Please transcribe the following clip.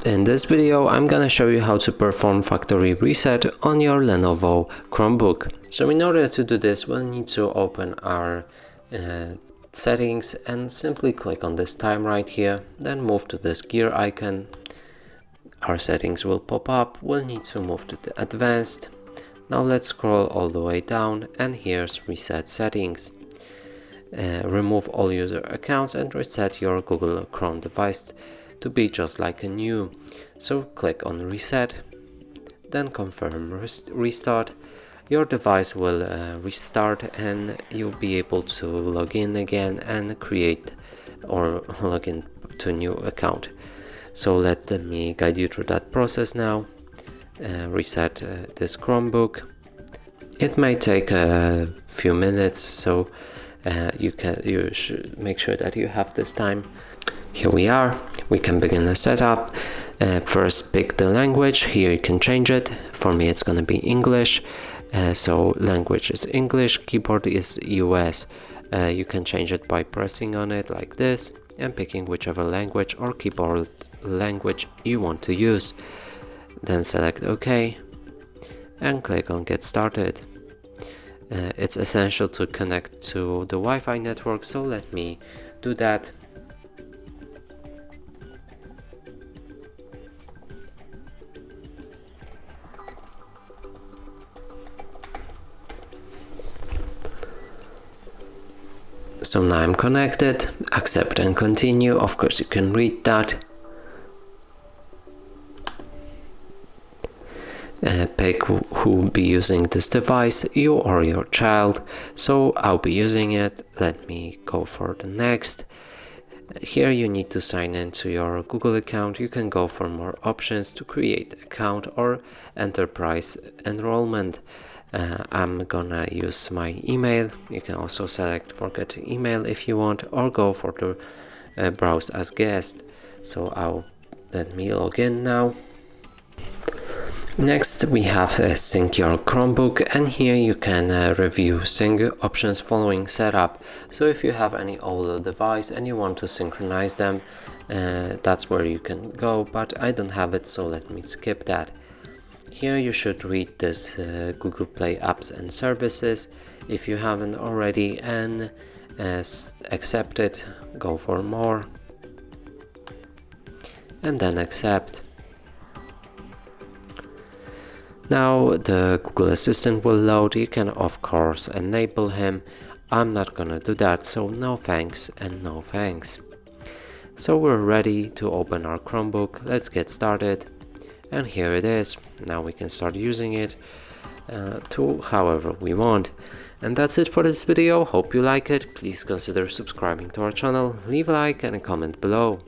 In this video, I'm gonna show you how to perform factory reset on your Lenovo Chromebook. So in order to do this, we'll need to open our settings and simply click on this time right here, then move to this gear icon. Our settings will pop up. We'll need to move to the advanced. Now let's scroll all the way down, and here's reset settings. Remove all user accounts and reset your Google Chrome device to be just like a new. So click on reset, then confirm restart. Your device will restart and you'll be able to log in again and create or log in to a new account. So let me guide you through that process now. Reset this Chromebook. It may take a few minutes, so you should make sure that you have this time. Here we are. We can begin the setup. First pick the language. Here you can change it. For me it's gonna be English. So language is English, keyboard is US. You can change it by pressing on it like this and picking whichever language or keyboard language you want to use. Then select OK and click on Get Started. It's essential to connect to the Wi-Fi network, so let me do that. So now I'm connected. Accept and continue. Of course you can read that. Pick who will be using this device, you or your child. So I'll be using it. Let me go for the next. Here you need to sign in to your Google account. You can go for more options to create account or enterprise enrollment. I'm gonna use my email. You can also select forget email if you want, or go for the browse as guest. So let me log in now. Next we have sync your Chromebook, and here you can review sync options following setup. So if you have any older device and you want to synchronize them, that's where you can go, but I don't have it, so let me skip that. Here you should read this Google Play apps and services if you haven't already, and accept it. Go for more and then accept. Now the Google Assistant will load. You can of course enable him. I'm not gonna do that, so no thanks and no thanks. So we're ready to open our Chromebook. Let's get started. And here it is. Now we can start using it to however we want. And that's it for this video. Hope you like it. Please consider subscribing to our channel, leave a like and a comment below.